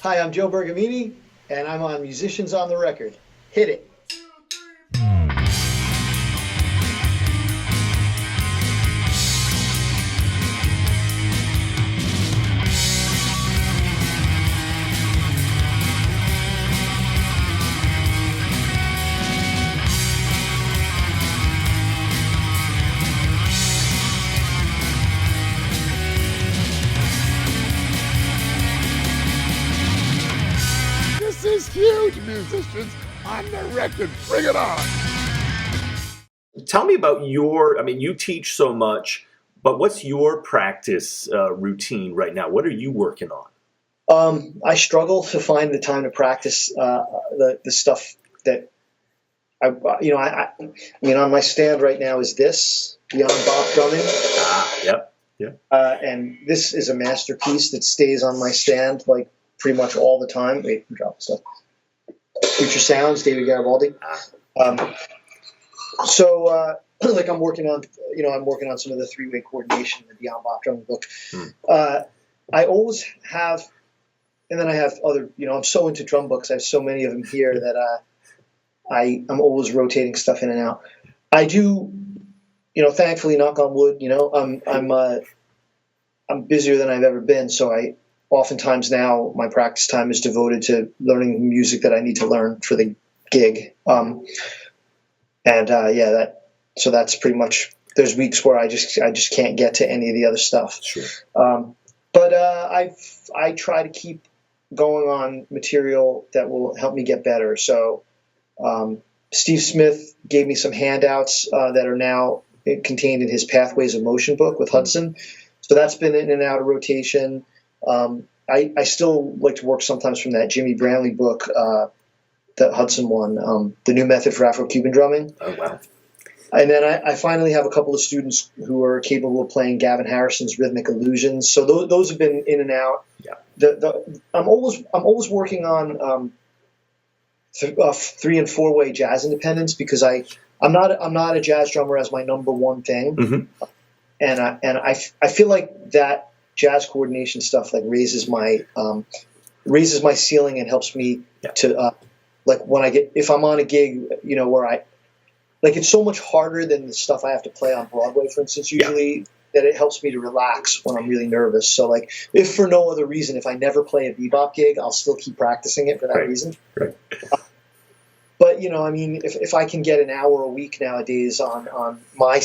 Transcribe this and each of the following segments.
Hi, I'm Joe Bergamini, and I'm on Musicians on the Record. Hit it. This is huge, musicians on the record. Bring it on. Tell me about you teach so much, but what's your practice routine right now? What are you working on? I struggle to find the time to practice the stuff that on my stand right now is this Beyond Bop drumming. Yep. And this is a masterpiece that stays on my stand like pretty much all the time. Wait, I'm dropping stuff. Future Sounds, David Garibaldi. Like I'm working on some of the three-way coordination in the Beyond Bop drumming book. I always have, and then I have other, I'm so into drum books. I have so many of them here that I'm always rotating stuff in and out. I do, thankfully, knock on wood, I'm busier than I've ever been. So oftentimes now my practice time is devoted to learning music that I need to learn for the gig. So that's pretty much, there's weeks where I just can't get to any of the other stuff. Sure. But I try to keep going on material that will help me get better. So Steve Smith gave me some handouts that are now contained in his Pathways of Motion book with Hudson. So that's been in and out of rotation. I still like to work sometimes from that Jimmy Brantley book, that Hudson one, The New Method for Afro-Cuban Drumming. Oh, wow. And then I finally have a couple of students who are capable of playing Gavin Harrison's Rhythmic Illusions. So those have been in and out. Yeah. I'm always working on 3 and 4 way jazz independence because I'm not a jazz drummer as my number one thing. Mm-hmm. And I feel like that jazz coordination stuff like raises my ceiling and helps me to like if I'm on a gig, where it's so much harder than the stuff I have to play on Broadway, for instance, usually, that it helps me to relax when I'm really nervous. So like, if for no other reason, if I never play a bebop gig, I'll still keep practicing it for that reason. Right. But if I can get an hour a week nowadays on my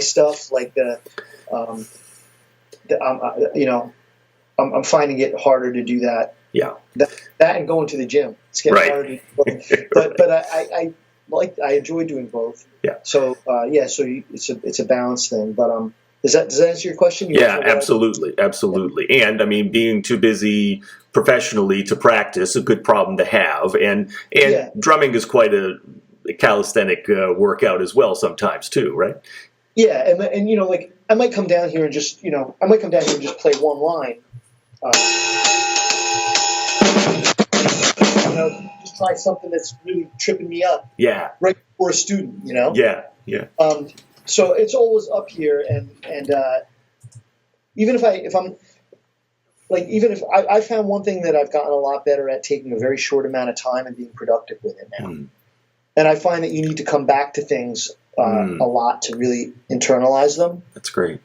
stuff, like I'm finding it harder to do that. Yeah. That and going to the gym. It's getting harder to do both. But I enjoy doing both. Yeah. So it's a balance thing. But does that answer your question? Absolutely. And being too busy professionally to practice, a good problem to have. And drumming is quite a calisthenic workout as well sometimes too, right? Yeah, and like I might come down here and just play one line. Just try something that's really tripping me up. Yeah. Right for a student, Yeah. So it's always up here, and even if I found one thing that I've gotten a lot better at, taking a very short amount of time and being productive with it now. And I find that you need to come back to things a lot to really internalize them. That's great.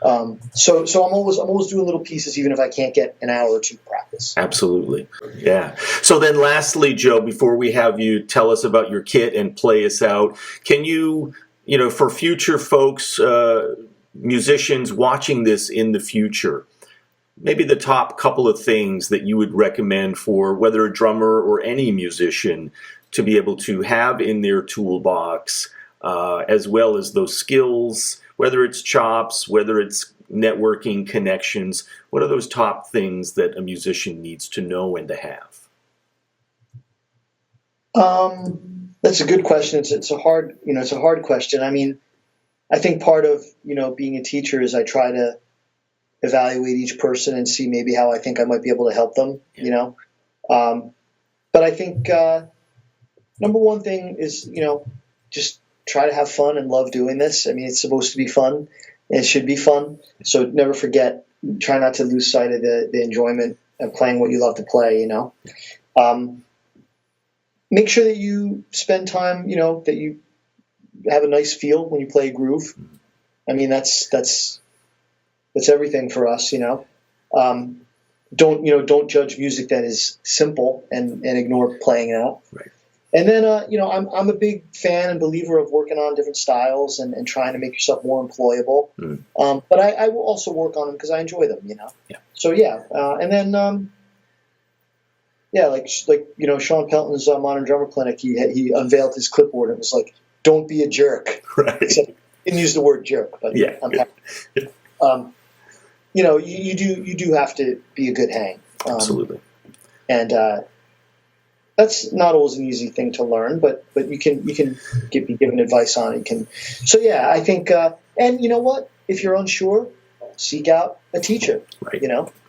So I'm always doing little pieces, even if I can't get an hour or two practice. Absolutely. Yeah. So then lastly, Joe, before we have you tell us about your kit and play us out, can you, for future folks, musicians watching this in the future, maybe the top couple of things that you would recommend for whether a drummer or any musician to be able to have in their toolbox, as well as those skills, whether it's chops, whether it's networking connections, what are those top things that a musician needs to know and to have? That's a good question. It's a hard question. I think part of, being a teacher is I try to evaluate each person and see maybe how I think I might be able to help them, But I think number one thing is, just try to have fun and love doing this. It's supposed to be fun. And it should be fun. So never forget, try not to lose sight of the enjoyment and playing what you love to play. Make sure that you spend time. That you have a nice feel when you play a groove. I mean, that's everything for us. Don't judge music that is simple and ignore playing it out. Right. And then, I'm a big fan and believer of working on different styles and trying to make yourself more employable. But I will also work on them because I enjoy them, Yeah. So, yeah. And then, like Sean Pelton's Modern Drummer Clinic, he unveiled his clipboard. It was like, don't be a jerk. Right. Except he didn't use the word jerk, but yeah. I'm happy. You do have to be a good hang. Absolutely. And that's not always an easy thing to learn, but you can be given advice on it. So yeah, I think, and you know what? If you're unsure, seek out a teacher. Right.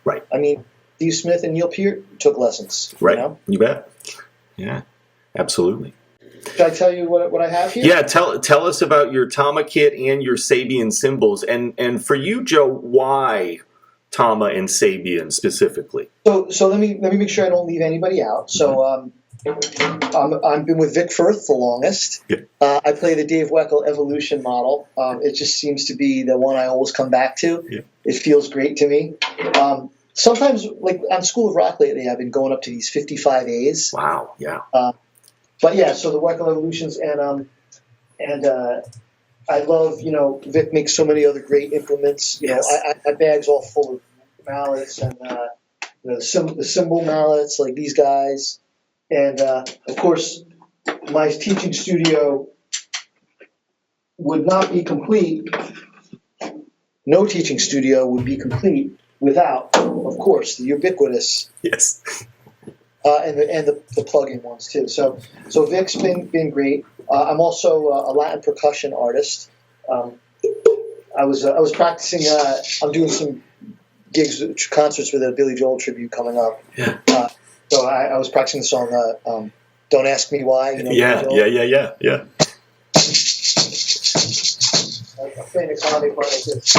Right. I mean, Steve Smith and Neil Peart took lessons. Right. You bet. Yeah. Absolutely. Should I tell you what I have here? Yeah. Tell us about your Tama kit and your Sabian cymbals, and for you, Joe, why Tama and Sabian specifically? So let me make sure I don't leave anybody out. So I've been with Vic Firth the longest. Yeah. I play the Dave Weckl Evolution model. It just seems to be the one I always come back to. Yeah. It feels great to me. Sometimes, like on School of Rock lately, I've been going up to these 55As. Wow. Yeah. But yeah, so the Weckl Evolutions and I love, Vic makes so many other great implements. Yes. My bag's all full of mallets and the cymbal mallets, like these guys. And of course, my teaching studio would not be complete. No teaching studio would be complete without, of course, the ubiquitous. Yes. And the plug-in ones too. So Vic's been great. I'm also a Latin percussion artist. I was practicing. I'm doing some concerts with a Billy Joel tribute coming up. Yeah. So I was practicing the song "Don't Ask Me Why." Yeah. I'm playing a comedy part like this.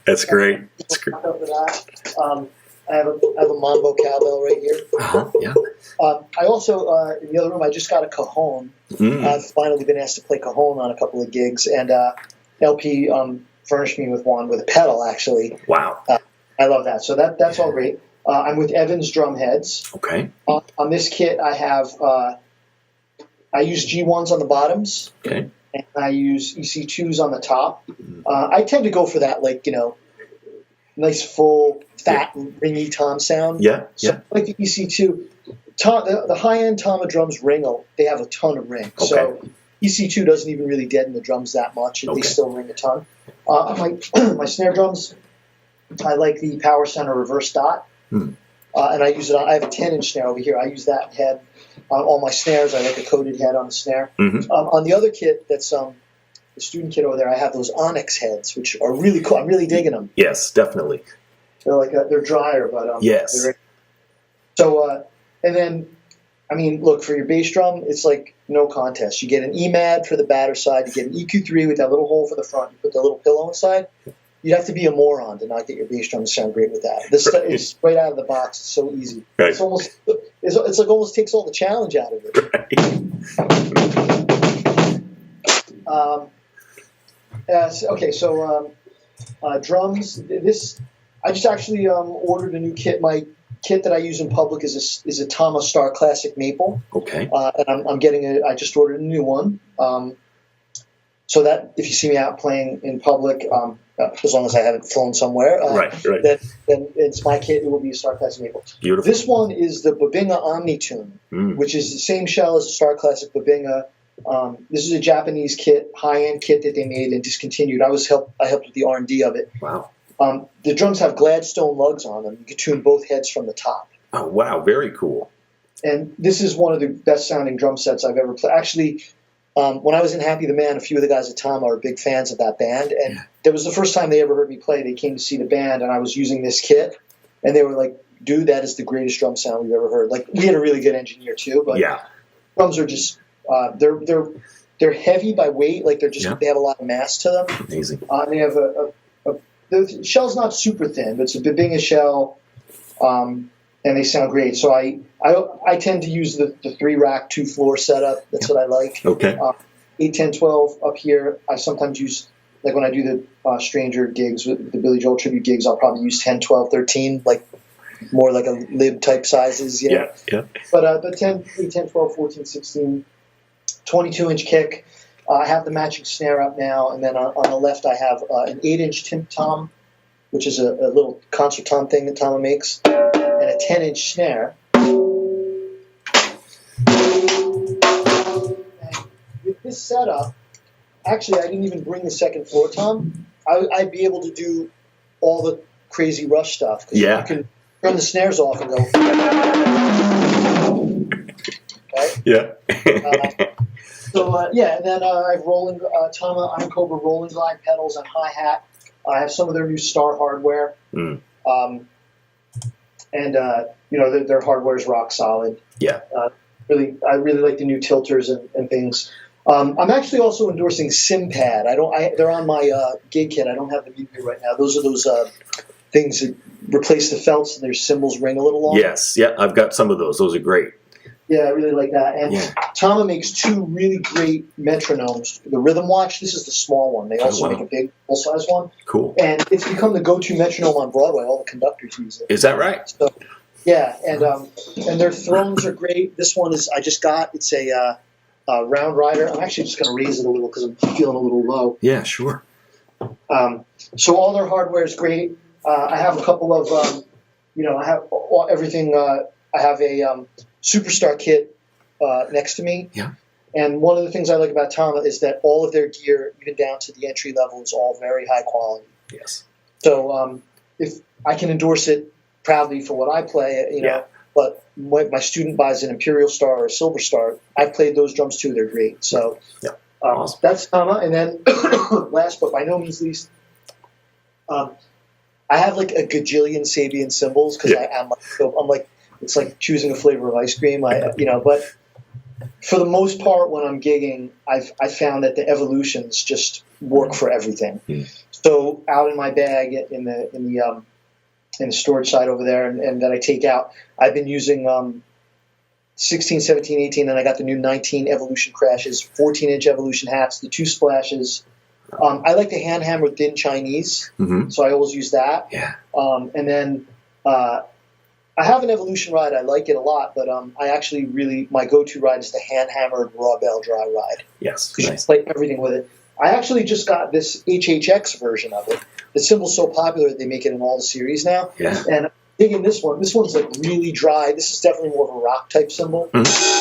That's great. I have a mambo cowbell right here. Yeah. I also in the other room I just got a cajon. I've finally been asked to play cajon on a couple of gigs, and LP furnished me with one with a pedal. Actually, Wow. I love that. So that's all great. I'm with Evans drum heads. Okay. On this kit, I have I use G1s on the bottoms. Okay. And I use EC2s on the top. I tend to go for that, nice, full, fat, ringy tom sound. Yeah. So like the EC2, the high-end Tama drums ring. They have a ton of ring. Okay. So EC2 doesn't even really deaden the drums that much. Okay. They still ring a ton. My snare drums, I like the Power Center reverse dot. And I use it on. I have a 10-inch snare over here. I use that head on all my snares. I like a coated head on the snare. On the other kit, that's the student kit over there, I have those Onyx heads, which are really cool. I'm really digging them. Yes, definitely. They're they're drier, but yes. So and then, I mean, look, for your bass drum, it's like no contest. You get an EMAD for the batter side. You get an EQ3 with that little hole for the front. You put the little pillow inside. You'd have to be a moron to not get your bass drum to sound great with that. This stuff is right out of the box. It's so easy. Right. It's like almost takes all the challenge out of it. Right. Okay, so drums. I just actually ordered a new kit. My kit that I use in public is a Tama Star Classic Maple. Okay. And I'm getting it. I just ordered a new one. So that if you see me out playing in public, as long as I haven't flown somewhere, right. then it's my kit. It will be a Star Classic Maple. Beautiful. This one is the Babinga Omnitune, which is the same shell as the Star Classic Babinga. This is a Japanese kit, high-end kit that they made and discontinued. I helped with the R&D of it. Wow. The drums have Gladstone lugs on them. You can tune both heads from the top. Oh, wow. Very cool. And this is one of the best-sounding drum sets I've ever played. Actually, when I was in Happy the Man, a few of the guys at Tama are big fans of that band. And that was the first time they ever heard me play. They came to see the band, and I was using this kit. And they were like, dude, that is the greatest drum sound we've ever heard. Like, we had a really good engineer, too. But drums are just they're they're heavy by weight, like they have a lot of mass to them. Amazing. They have the shell's not super thin, but it's a Bergamini shell, and they sound great. So I tend to use the 3-rack, 2-floor setup. That's what I like. Okay. 8, 10, 12 up here. I sometimes use, like when I do the Stranger gigs, with the Billy Joel tribute gigs, I'll probably use 10, 12, 13, like more like a lib type sizes. Yeah. But 10, 8, 10, 12, 14, 16, 22-inch kick. I have the matching snare up now, and then on the left I have an 8-inch timp tom, which is a little concert tom thing that Tama makes, and a 10-inch snare. And with this setup, actually I didn't even bring the second floor tom. I'd be able to do all the crazy rush stuff, because you can turn the snares off and go. Right? Yeah. And then I have rolling Tama Iron Cobra rolling glide pedals and hi-hat. I have some of their new Star hardware. Mm. Their hardware is rock solid. Yeah. I really like the new tilters and things. I'm actually also endorsing SimPad. They're on my gig kit. I don't have them here right now. Those are those things that replace the felts and their cymbals ring a little longer. Yes. Yeah. I've got some of those. Those are great. Yeah, I really like that. And Tama makes 2 really great metronomes. The Rhythm Watch, this is the small one. They also make a big, full-size one. Cool. And it's become the go-to metronome on Broadway. All the conductors use it. Is that right? So, yeah, and their thrones are great. This one is it's a round rider. I'm actually just going to raise it a little because I'm feeling a little low. Yeah, sure. So all their hardware is great. I have a couple of, I have everything. I have a Superstar kit next to me. Yeah. And one of the things I like about Tama is that all of their gear, even down to the entry level, is all very high quality. Yes. So if I can endorse it proudly for what I play, but when my student buys an Imperial Star or a Silver Star, I've played those drums too. They're great. So awesome. That's Tama. And then last but by no means least, I have like a gajillion Sabian cymbals because I'm like, it's like choosing a flavor of ice cream. But for the most part, when I'm gigging, I've found that the evolutions just work for everything. Mm. So out in my bag in the storage side over there, and that I take out, I've been using 16, 17, 18, and I got the new 19 Evolution crashes, 14-inch Evolution hats, the 2 splashes. I like the hand hammer thin Chinese, so I always use that. Yeah. And then I have an Evolution ride. I like it a lot, but I actually my go-to ride is the hand-hammered raw bell dry ride. Yes. Because you can play everything with it. I actually just got this HHX version of it. The cymbal's so popular that they make it in all the series now. Yeah. And I'm digging this one. This one's like really dry. This is definitely more of a rock type cymbal. Mm-hmm.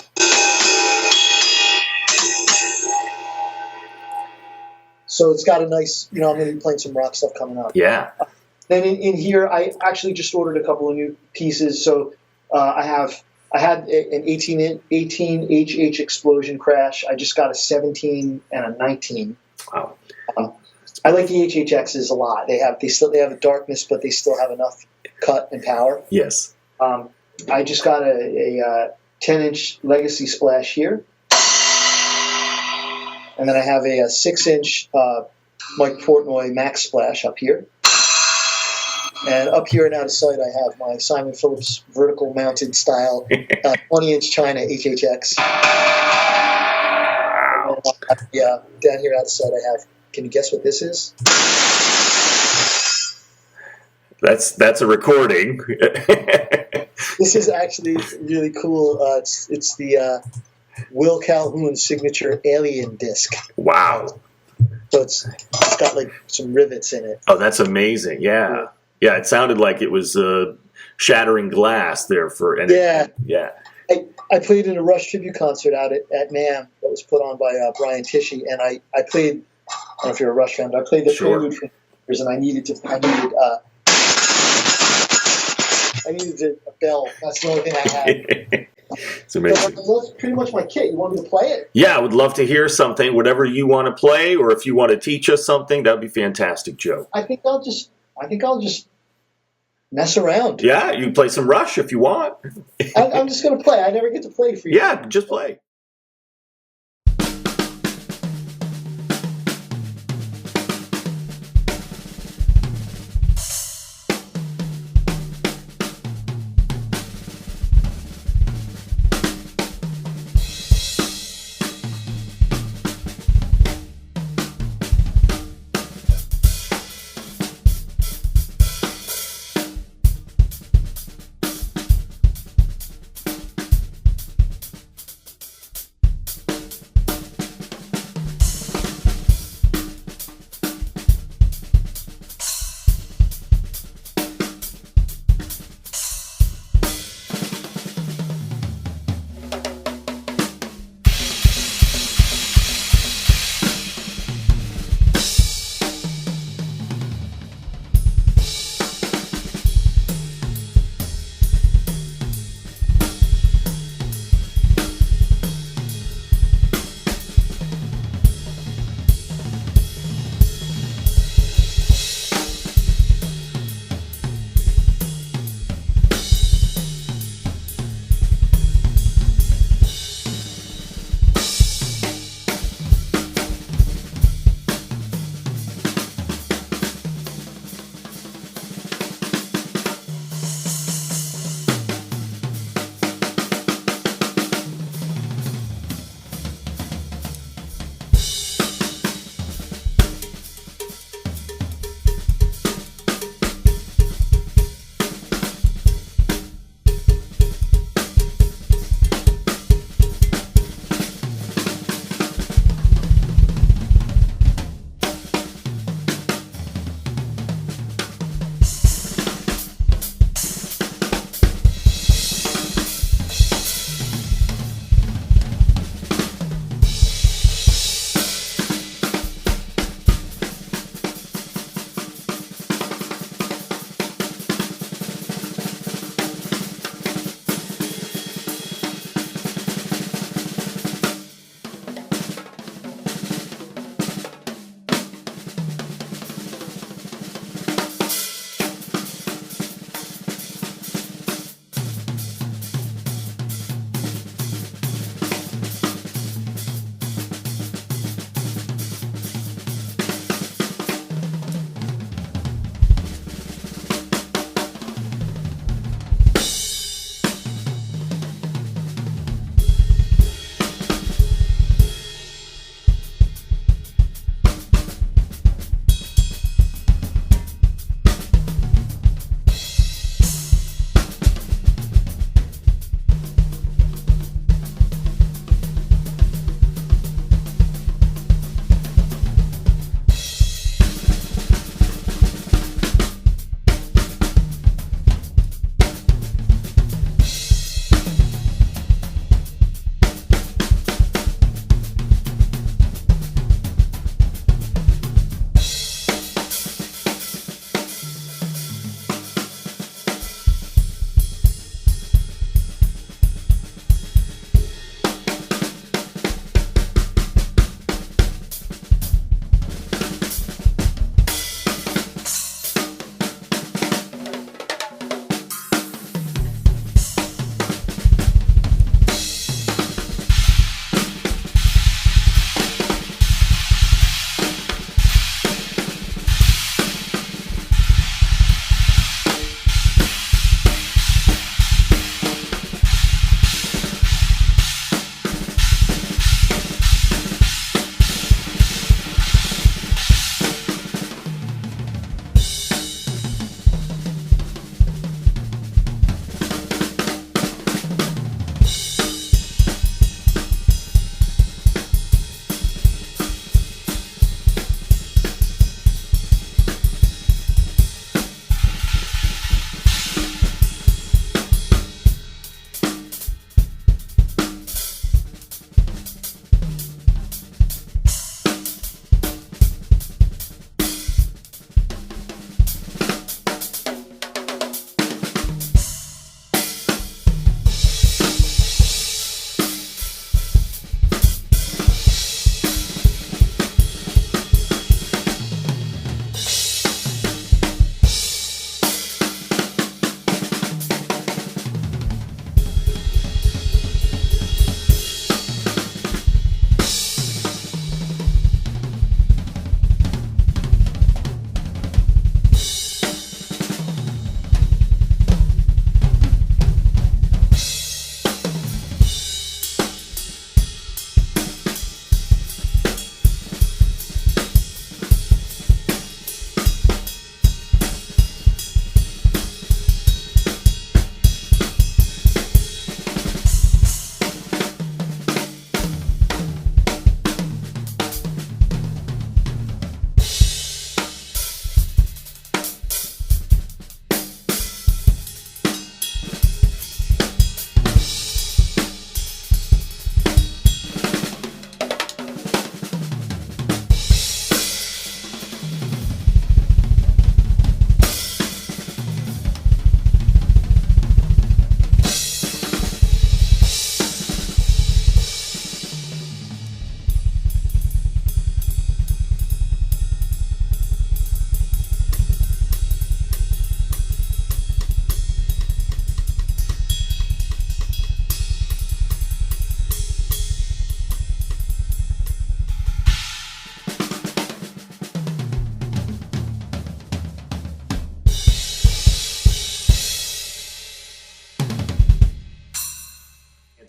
So it's got a nice, I'm going to be playing some rock stuff coming up. Yeah. Then in here, I actually just ordered a couple of new pieces. So I had an 18 HH Explosion crash. I just got a 17 and a 19. Wow. I like the HHXs a lot. They have a darkness, but they still have enough cut and power. Yes. I just got a 10-inch Legacy Splash here. And then I have a 6-inch Mike Portnoy Max Splash up here. And up here and out of sight, I have my Simon Phillips vertical mounted style 20-inch China HHX. Down here out of sight, I have. Can you guess what this is? That's a recording. This is actually really cool. It's the Will Calhoun signature Alien disc. Wow. So it's got like some rivets in it. Oh, that's amazing. Yeah. Yeah, it sounded like it was shattering glass there Yeah. I played in a Rush tribute concert out at NAMM that was put on by Brian Tishy, and I played. I don't know if you're a Rush fan, but I played the prelude for years, and I needed a bell. That's the only thing I had. It's amazing. So that's pretty much my kit. You want me to play it? Yeah, I would love to hear something. Whatever you want to play, or if you want to teach us something, that'd be fantastic, Joe. I think I'll just mess around. Yeah, you can play some Rush if you want. I'm just going to play. I never get to play for you. Yeah, just play.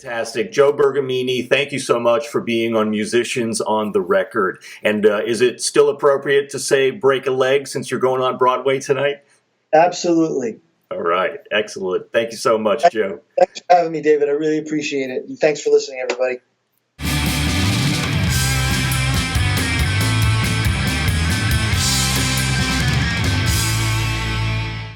Fantastic. Joe Bergamini, thank you so much for being on Musicians on the Record. And is it still appropriate to say break a leg since you're going on Broadway tonight? Absolutely. All right. Excellent. Thank you so much, Joe. Thanks for having me, David. I really appreciate it. And thanks for listening, everybody.